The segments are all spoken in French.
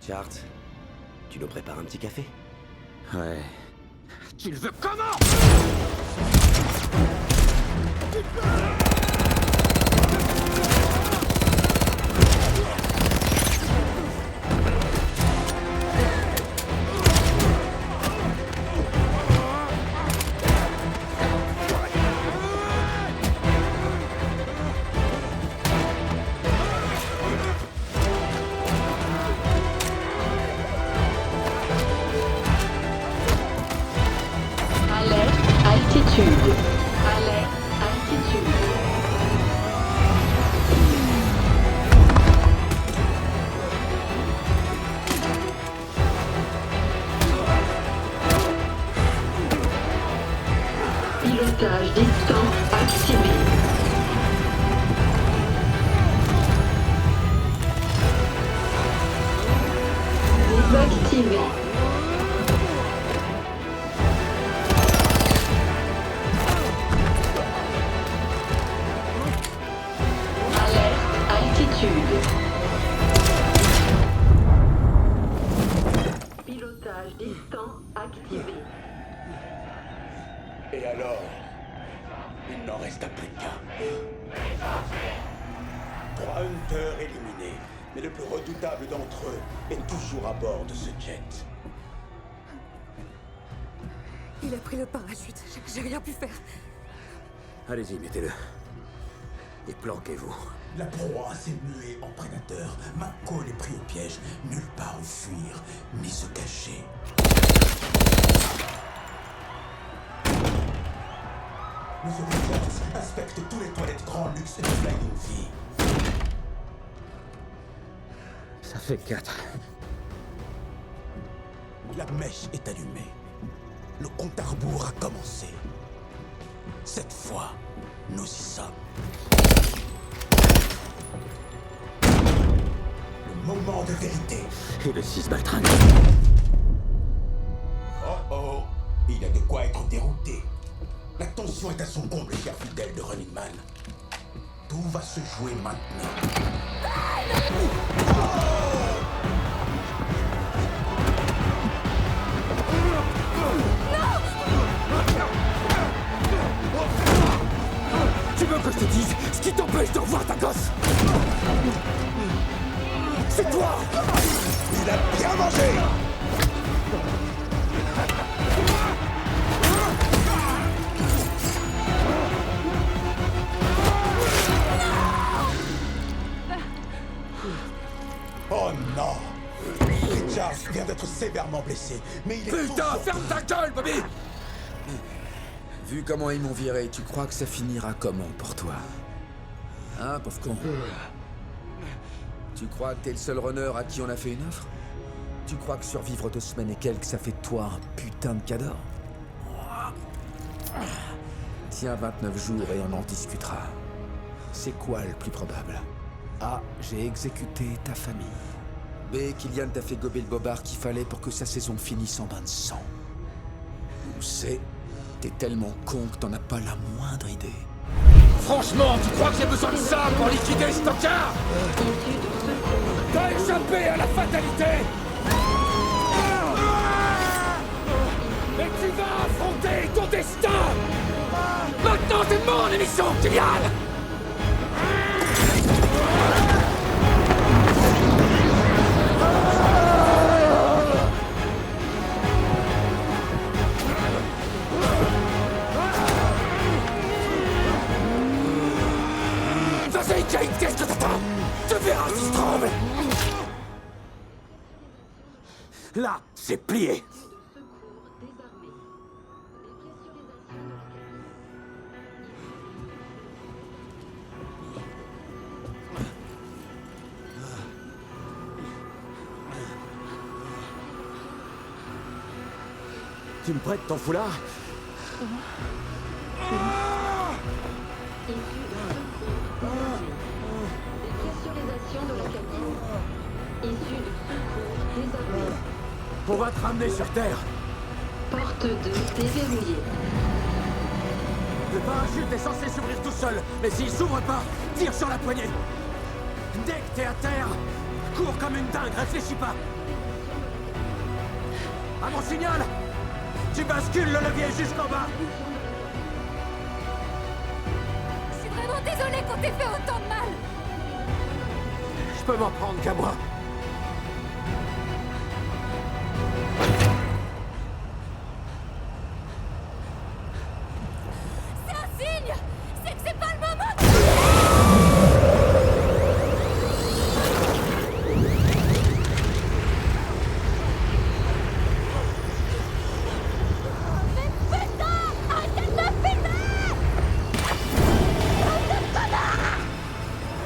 Chart, tu nous prépares un petit café? Ouais. Tu le veux comment? Alerte altitude. Alerte altitude. Pilotage distant activé. Désactivé. Alerte altitude. Pilotage distant activé. Et alors, il n'en resta plus qu'un. 3 Hunters éliminés, mais le plus redoutable d'entre eux est toujours à bord de ce jet. Il a pris le parachute. J'ai rien pu faire. Allez-y, mettez-le. Et planquez-vous. La proie s'est muée en prédateur. McCall est pris au piège. Nulle part où fuir, ni se cacher. Monsieur Richards inspecte tous les toilettes grand luxe de Flying V. Ça fait 4. La mèche est allumée. Le compte à rebours a commencé. Cette fois, nous y sommes. Le moment de vérité. Et le 6 Baltran. Oh oh, il y a de quoi être dérouté. La tension est à son comble, cher fidèle de Running Man. Tout va se jouer maintenant. Tu veux que je te dise ce qui t'empêche de revoir ta gosse? C'est toi! Il a bien mangé! Oh non! Richards vient d'être sévèrement blessé, mais il est Putain, toujours... ferme ta gueule, Bobby! Vu comment ils m'ont viré, tu crois que ça finira comment pour toi? Hein, pauvre con? Tu crois que t'es le seul runner à qui on a fait une offre? Tu crois que survivre 2 semaines et quelques, ça fait de toi un putain de cadeau? Tiens, 29 jours et on en discutera. C'est quoi le plus probable? A. J'ai exécuté ta famille. B. Kylian t'a fait gober le bobard qu'il fallait pour que sa saison finisse en bain de sang. Ou C. T'es tellement con que t'en as pas la moindre idée. Franchement, tu crois que j'ai besoin de ça pour liquider ce tocard? T'as échappé à la fatalité! Mais tu vas affronter ton destin! Maintenant, c'est mon émission, Kylian! Vas-y, Kate, qu'est-ce que t'attends? Tu verras si je tremble! Là, c'est plié! Tu me prêtes ton foulard? Dépressurisation de la cabine. Issue de secours désarmée. On va te ramener sur Terre. Porte 2 déverrouillée. Le parachute est censé s'ouvrir tout seul, mais s'il s'ouvre pas, tire sur la poignée. Dès que t'es à terre, cours comme une dingue, réfléchis pas. À mon signal, tu bascules le levier jusqu'en bas. Je suis vraiment désolée qu'on t'ait fait autant de mal. Je peux m'en prendre qu'à moi. C'est un signe. C'est que c'est pas le moment.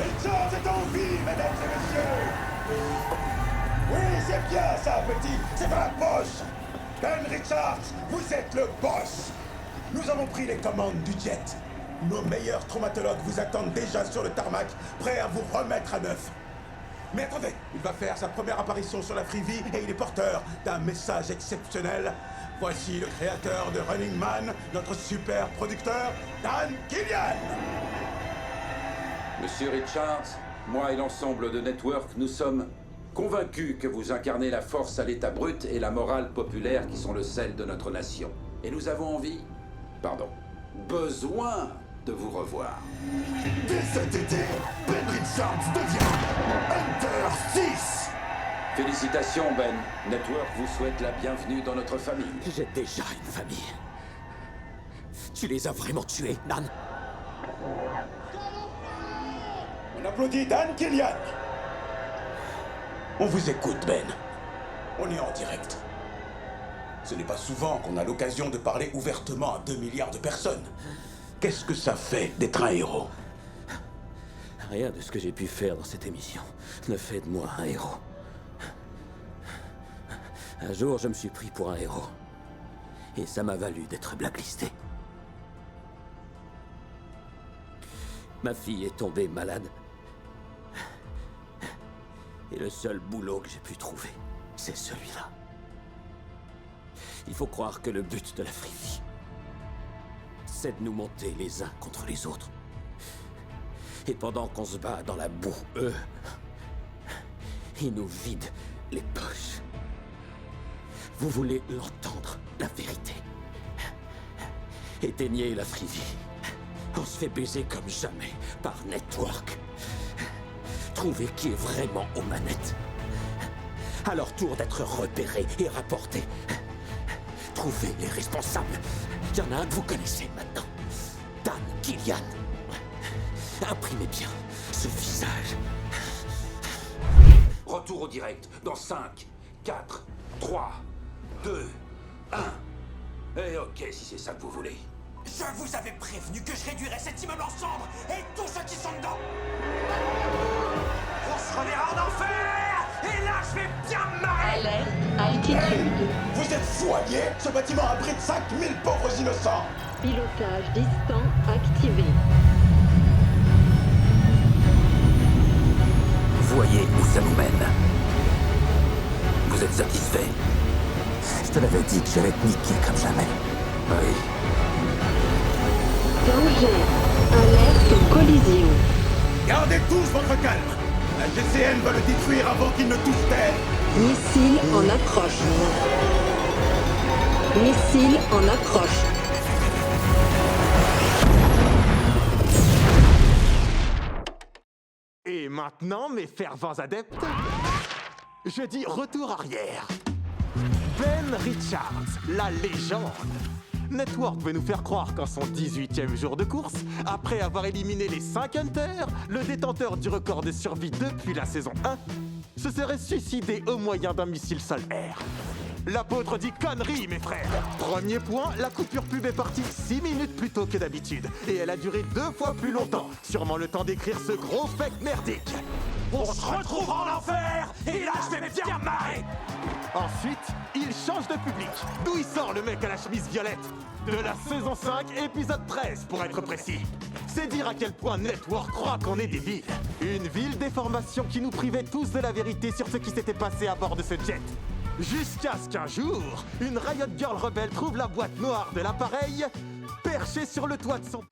Richards est en vie, mesdames et messieurs! Oui, c'est bien ça, petit! C'est dans la poche! Ben Richards, vous êtes le boss! Nous avons pris les commandes du jet. Nos meilleurs traumatologues vous attendent déjà sur le tarmac, prêts à vous remettre à neuf. Mais attendez, il va faire sa première apparition sur la Freevee et il est porteur d'un message exceptionnel. Voici le créateur de Running Man, notre super producteur, Dan Killian! Monsieur Richards, moi et l'ensemble de Network, nous sommes convaincus que vous incarnez la force à l'état brut et la morale populaire qui sont le sel de notre nation. Et nous avons besoin de vous revoir. Dès cet été, Ben Richards devient Hunter 6! Félicitations, Ben. Network vous souhaite la bienvenue dans notre famille. J'ai déjà une famille. Tu les as vraiment tués, Dan. On applaudit Dan Killian! On vous écoute, Ben. On est en direct. Ce n'est pas souvent qu'on a l'occasion de parler ouvertement à 2 milliards de personnes. Qu'est-ce que ça fait d'être un héros? Rien de ce que j'ai pu faire dans cette émission ne fait de moi un héros. Un jour, je me suis pris pour un héros. Et ça m'a valu d'être blacklisté. Ma fille est tombée malade. Et le seul boulot que j'ai pu trouver, c'est celui-là. Il faut croire que le but de la Freevee, c'est de nous monter les uns contre les autres. Et pendant qu'on se bat dans la boue, eux, ils nous vident les poches. Vous voulez l'entendre, la vérité? Éteignez la Freevee. On se fait baiser comme jamais par Network. Trouvez qui est vraiment aux manettes. À leur tour d'être repérés et rapportés. Trouvez les responsables. Il y en a un que vous connaissez maintenant. Dan Killian. Imprimez bien ce visage. Retour au direct dans 5, 4, 3, 2, 1. Et ok, si c'est ça que vous voulez. Je vous avais prévenu que je réduirais cet immeuble en cendres et tous ceux qui sont dedans. On se reverra en enfer. Et là, je vais bien me marrer. Alerte, altitude. Vous êtes fous, alliés? Ce bâtiment abrite 5000 pauvres innocents! Pilotage distant activé. Voyez où ça nous mène. Vous êtes satisfait? Je te l'avais dit que j'allais te niquer comme jamais. Oui. Danger. Alerte collision. Gardez tous votre calme! La GCN va le détruire avant qu'il ne touche terre! Missile en approche. Missile en approche. Et maintenant, mes fervents adeptes, je dis retour arrière. Ben Richards, la légende. Network veut nous faire croire qu'en son 18e jour de course, après avoir éliminé les 5 Hunters, le détenteur du record de survie depuis la saison 1 se serait suicidé au moyen d'un missile sol-air. L'apôtre dit connerie, mes frères. Premier point, la coupure pub est partie 6 minutes plus tôt que d'habitude. Et elle a duré 2 fois plus longtemps. Sûrement le temps d'écrire ce gros fake merdique. On se retrouvera en enfer. Et là, je vais bien marrer. Ensuite, il change de public. D'où il sort le mec à la chemise violette? De la saison 5, épisode 13, pour être précis. C'est dire à quel point Network croit qu'on est des villes. Une ville déformation qui nous privait tous de la vérité sur ce qui s'était passé à bord de ce jet. Jusqu'à ce qu'un jour, une Riot Girl rebelle trouve la boîte noire de l'appareil, perchée sur le toit de son...